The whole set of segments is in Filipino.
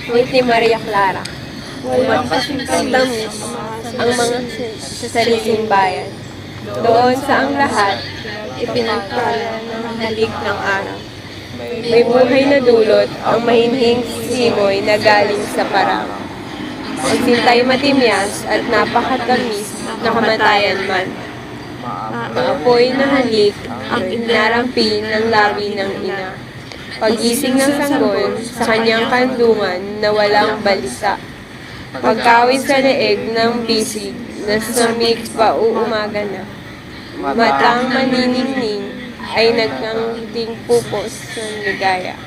ngunit ni Maria Clara. Walang kasing-tamis Ang mga sa sariling bayan. Doon sa ang lahat, ipinagpala ng halik ng araw. May buhay na dulot ang mahinhing simoy na galing sa parang. Ang sintay matimyas at napakatamis na kamatayan man. Maapoy na halik ang inarampi ng labi ng ina. Pag-ising ng sanggol sa kanyang kandungan na walang balisa. Pagkawis sa leeg ng bisig na sumik pa uumaga na. Matang maniningning ay nagkangiting pupos ng ligaya.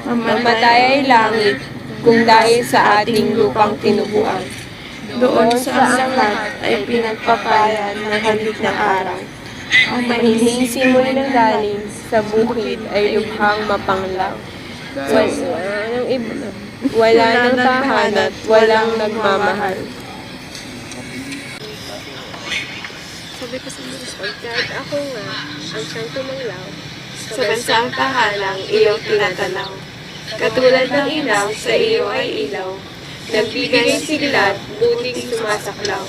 Mamatay ay langit kung dahil sa ating lupang tinubuan. Doon sa lahat ay pinagpapala ng halik ng araw. Ang mahinhing simoy ng galing sa bukid ay lubhang mapanglaw. Wala nang tahanan at walang nagmamahal. Pagkat ako nga ang siyang tumanglaw, Sa bansang tahalang iyong tinatanaw. katulad ng ilaw sa iyo ay ilaw, nagbigay siglat, buting sumasaklaw.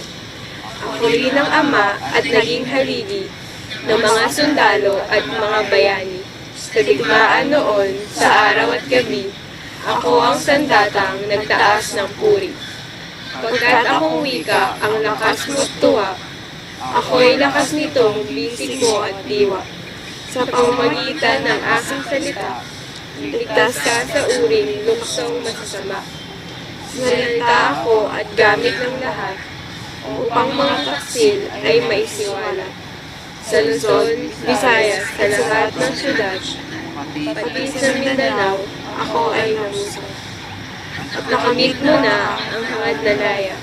Ako rin ang ama at naging haligi ng mga sundalo at mga bayani. Sa digmaan noon, sa araw at gabi, ako ang sandatang nagtaas ng puri. Pagkat akong wika, ang lakas mo't tuwa, ako'y lakas nitong bisig mo at diwa. Sa pamamagitan ng aking salita, ligtas ka sa uring luksong masasama. Salita ako at gamit ng lahat, upang mga taksil ay maisiwala. Sa Luzon, Visayas, sa lahat ng syudad, pati sa Mindanao, ako ay namusok. At nakamit mo na ang hangad na laya,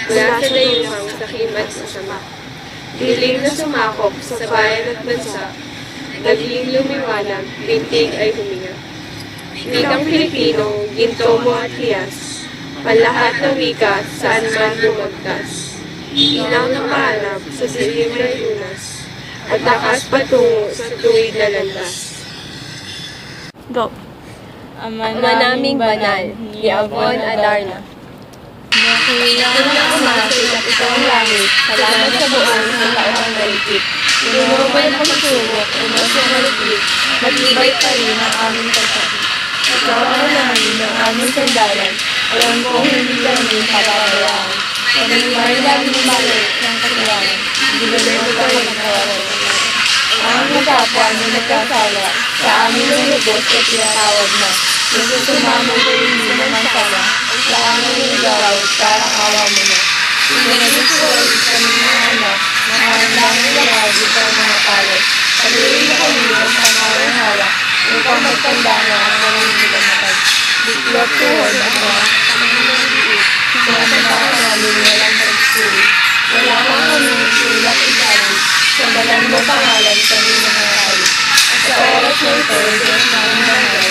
mula sa dayuhang sakim at masama. Dilim na sumakop sa bayan at bansa, naging lumiwanag, bintig ay huminga. Wikang Pilipino, ginto mo at hiyas, panlahat ng wika saan man lumagtas. Ilaw ng mahanap sa silim na lunas, at lakas patungo sa tuwid na landas. Go. Ama naming banal, ni Avon Adarna. Kung na umasin at ito ang langit, salamat sa buong sa taong maligit. Puno man ang pagsubok, puno sa maligit, matibay pa rin ang aming pagkakit. Ikaw ang namin ng aming sandalan, alam kong hindi kami pababayaan. Kami man namin maliit ng katulangan, hindi mo kayo magkawalan. Ang magkapwa na nagkasala, sa amin ang lubos at tinatawag na. Yung sumamang ko hindi naman sana, sa aming ligaw, parang awa mo na. Kung nagsusuwal sa mga anak, nahandang lahat ito mga palit. Pagluin na kami ang pangalang hawak, upang magtanda na ang mga matag. Bitlot tuhod at mga pangangaliit, sinasama namin walang pagsuri. Wala kang kami sulak isalit, sa balang mo pangalan sa mga kalit. At sa oras na ito, Diyos namin mahal,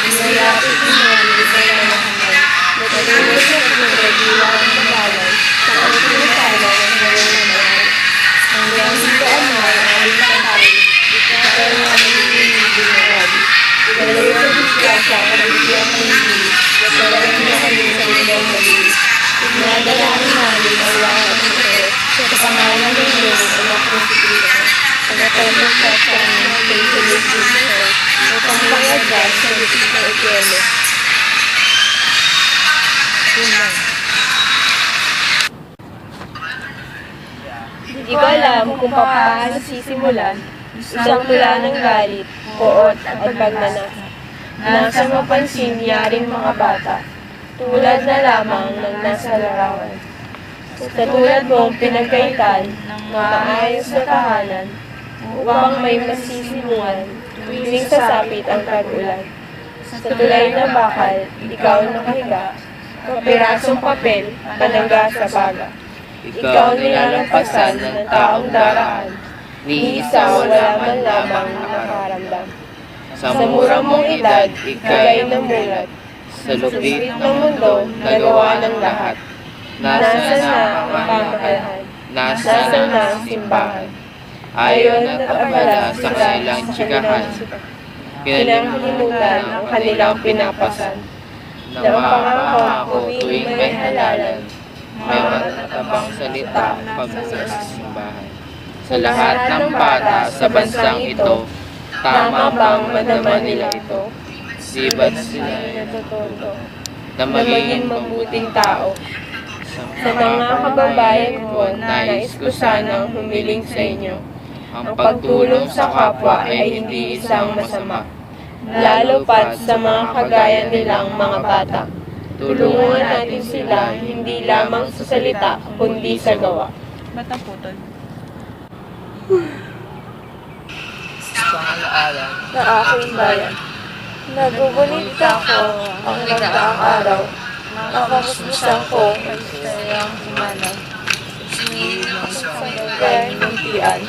inayapit namin sa mga hangal. Nagkaluwas na pagkagiwa ang pangalan, sa pagkakasala ng gawin na mahal. Hanggang dito ang mahal ang aming pangkalit, ikaw ang aming binarabi. Dalawa sa disgrasya, kabigyan ng hindi, dalawa na kami sa ilang mali. Ignadalahan namin ang lahat ng ito, sa pangalan ng Diyos ang Kristo. Pagkatapos sa kanyang pagkakalitin ito, upang pangagas sa litis na eterno. Hindi ko alam kung paano sisimulan isang tula ng galit, poot at pagnanasa. Nasa mapansin yaring mga bata, tulad na lamang ng nasa larawan. Sa tulad mong pinagkaitan ng maayos na tahanan, upang may masisimulan tuwing sasapit ang tag-ulan. Sa tulay na bakal, ikaw nakahiga, kapirasong papel, panangga sa baga. Ikaw nilalampasan ng taong daraan, ni isa wala man lamang nakaramdam. Sa murang mong edad, ika'y namulat. Sa lupit ng mundo, nagawa ng lahat. Nasa na ang pamahalahan, nasa na ang simbahan. Ayon at abala sa kanilang tsikahan, kinalimutan ang kanilang pinapasan. na pangako tuwing may halalan, may matatabang salita pag-uwi sa simbahan. Sa lahat ng bata sa bansang ito, tama bang madama nila ito? Di ba't sila natututo na maging mabuting tao? Sa mga kababayan ko, nais ko sanang humiling sa inyo. Ang pagtulong sa kapwa ay hindi isang masama, lalo pat sa mga kagaya nilang mga bata. Tulungan natin sila hindi lamang sa salita, kundi sa gawa. Batang putol. Pangalaala Na aking bayan. Nagugulit ako ang nagdaang araw. Nakamusmusan ko ay sayang umanaw. Sa gagawin ng tiyan,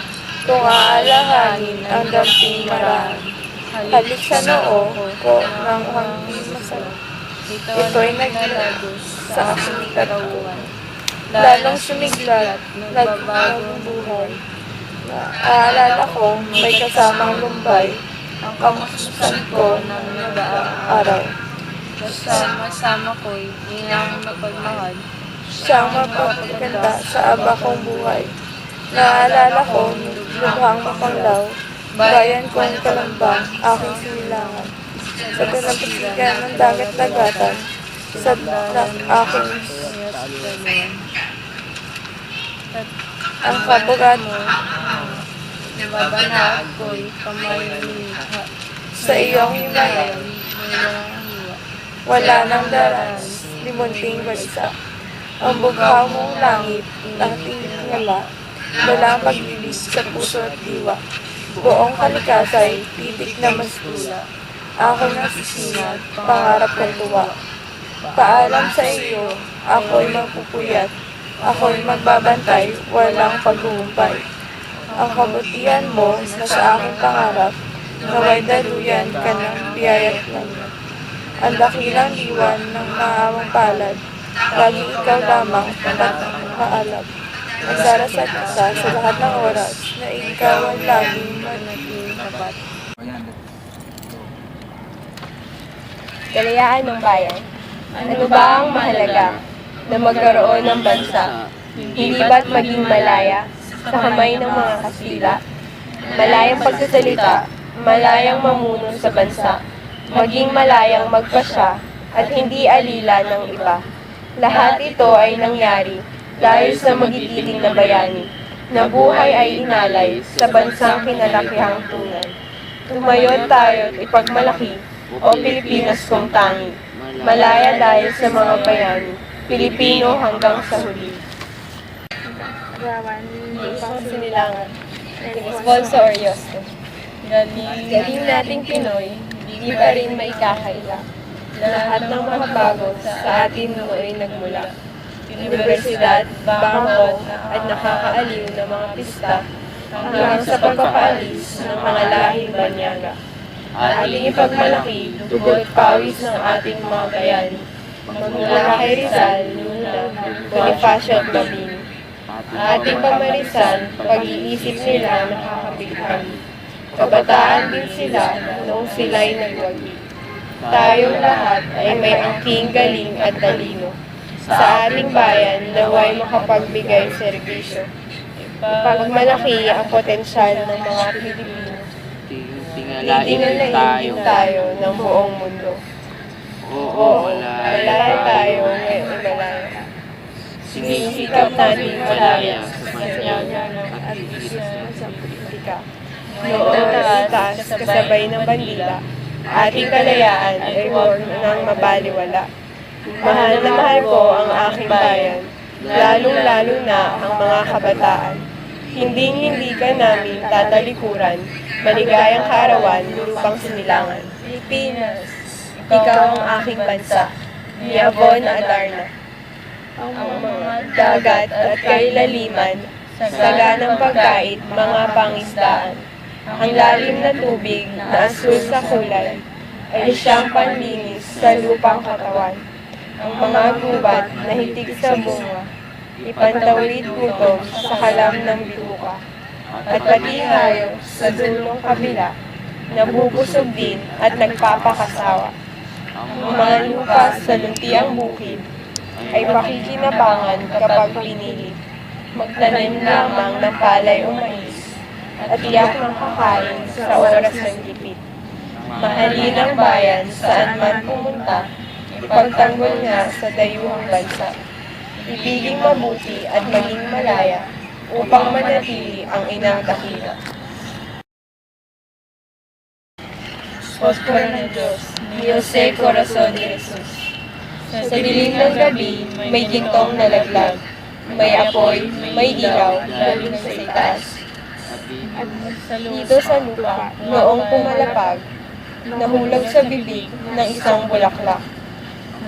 kung aalahanin ang damping maraan. Halik sa noo ko ng hanging masarap. Ito'y naglalago sa aking katawan. Lalong sumiglat, nagbagong buhay. Naaalala ko may kasamang lumbay. Ang kamusmusan ko ng nagdaang araw. Kasama-sama ko'y inang mapagmahal. Siyang mapapaganda sa aba kong buhay. Naalala ko, lubhang mapanglaw, bayan kong kalambang, aking sinilangan. Sa pinapasigan ng dagat-dagatan, sa ng aking ang kabugat Nababanag ko'y kamay nilikha. sa iyong himayan. Wala nang daras, limunting bansa. Ang bughaw mong langit, ating ngala, walang pag-ibig sa puso at diwa. Buong kalikasay, titik na mastula. Ako nasisingat, pangarap ng tuwa. Paalam sa iyo, ako'y magpupuyat. Ako'y magbabantay, walang paghuhumpay. Ang kabutihan mo na sa aking pangarap, naway daluyan ka ng biyayat lang. Ang dakilang diwan ng maawang palad, laging ikaw lamang tapat maalab. Nagsarasat isa sa lahat ng oras na ikaw ang laging manatiling tapat. Kalayaan ng bayan. Ano ba ang mahalaga na magkaroon ng bansa? Hindi ba't maging malaya sa kamay ng mga Kastila? Malayang pagsasalita, malayang mamuno sa bansa, maging malayang magpasya at hindi alila ng iba. Lahat ito ay nangyari dahil sa magigiting na bayani, na buhay ay inalay sa bansang pinalakihang tunay. Tumayo tayo't ipagmalaki, o Pilipinas kong tangi, malaya dahil sa mga bayani, Pilipino hanggang sa huli. Sinilangan. Sponsor Oriosto. Galing nating Pinoy, di pa rin maikakaila. Lahat ng mga bago sa atin nooy nagmula. Universidad, bangko, at nakakaaliw na mga pista hanggang sa pagpapaalis ng mga lahing banyaga. Ating ipagmalaki, dugo't pawis ng ating mga bayani. Magmula kay Rizal, Luna, Bonifacio at Mabini. Ating pamarisan, pag-iisip nila nakakabighani. Kabataan din sila noong sila'y nagwagi. Tayong lahat ay may angking galing at talino. Sa ating bayan, naway makapagbigay serbisyo. Pagmalaki ang potensyal ng mga Pilipino. Tingalain tayo ng buong mundo. Oo, malaya tayo ngayon malaya. Sinisikap natin malaya sa panyaga at isip sa politika. Noon itaas kasabay ng bandila, ating kalayaan ay huwag nang mabaliwala. Mahal na mahal ko ang aking bayan, lalong-lalo na ang mga kabataan. Hinding-hindi ka namin tatalikuran, maligayang kaarawan, lupang sinilangan. Pilipinas, ikaw ang aking bansa, ni Avon Adarna. Ang mga dagat at kailaliman, saganang pagkait, mga pangisdaan. Ang lalim na tubig na asul sa kulay ay siyang panlinis sa lupang katawan. Ang mga gubat na hitig sa bunga, ipantawid gutom sa kalam ng bituka. At pati hayop sa dulong kabila, nabubusog din at nagpapakasawa. Ang mga lupa sa luntiang bukid ay pakikinabangan kapag pinili. Magtanim lamang ng palay o mais at tiyak ng kakain sa oras ng gipit. Mahalin ang bayan saan man pumunta, ipagtanggol nga sa dayuhang bansa. Ibiging mabuti at maging malaya upang manatili ang inang dakila. Posporo ng Diyos, ni Jose Corazon de Jesus. Sa dilim ng gabi, may gintong nalaglag. May apoy, may ilaw, lalo na sa itaas. Dito sa lupa, noong pumalapag, nahulog sa bibig ng isang bulaklak.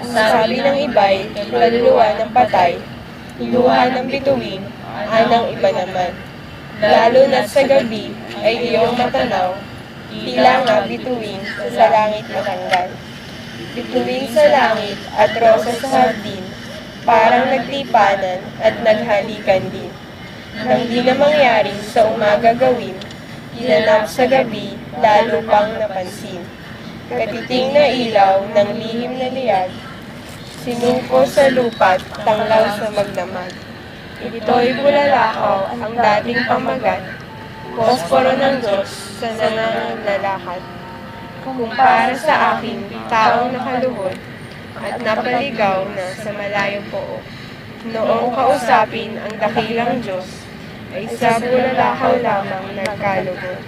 Sabi ng iba'y kaluluwa ng patay, luha ng bituin, anang iba naman. Lalo na sa gabi ay iyong matanaw, tila nga bituin sa langit matanggal. Bituin sa langit at rosa sa hardin, parang nagtipanan at naghalikan din. Nang di na mangyari sa umaga gawin, ginanap sa gabi, lalo pang napansin. Katiting na ilaw ng lihim na liyag, sinuko sa lupa't tanglaw sa magdamag. Ito'y bulalakaw ang dating pamagat, posporo ng Diyos sa nangangalalakad. Kung para sa akin, taong nakaluhod, at napaligaw na sa malayong pook. Noong kausapin ang dakilang Diyos, ay sa bulalakaw lamang nagkalugod.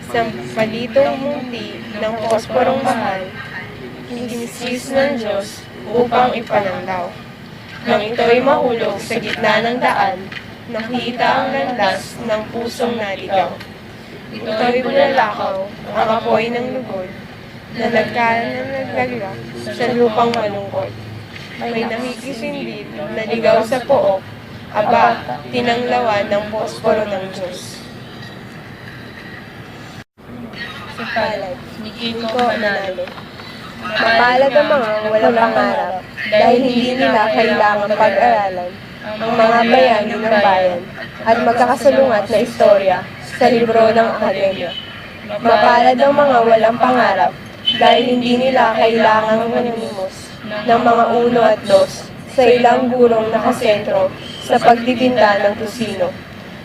Sa palitong munti ng posporong mahal, kinisis ng Diyos upang ipananglaw. Nang ito'y mahulog sa gitna ng daan, nakita ang landas ng pusong naligaw. Ito'y bulalakaw, ang apoy ng lugod, na naglaglag sa lupang malungkot. May nakikisindid na ligaw sa pook, aba, tinanglawan ng posporo ng Diyos. Sa palad, ni Kiko Analo. Mapalad ang mga walang pangarap dahil hindi nila kailangan pag-aralan ang mga bayani ng bayan at magkakasalungat na istorya sa libro ng akademya. Mapalad ang mga walang pangarap dahil hindi nila kailangang manimos ng mga 1 at 2 sa ilang gurong nakasentro sa pagtitinda ng tusino.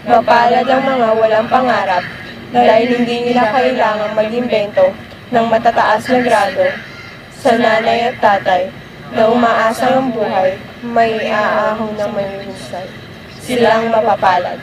Mapalad ang mga walang pangarap dahil hindi nila kailangang mag-imbento ng matataas na grado sa nanay at tatay na umaasang ang buhay may aahon ng may husay. Silang mapapalad.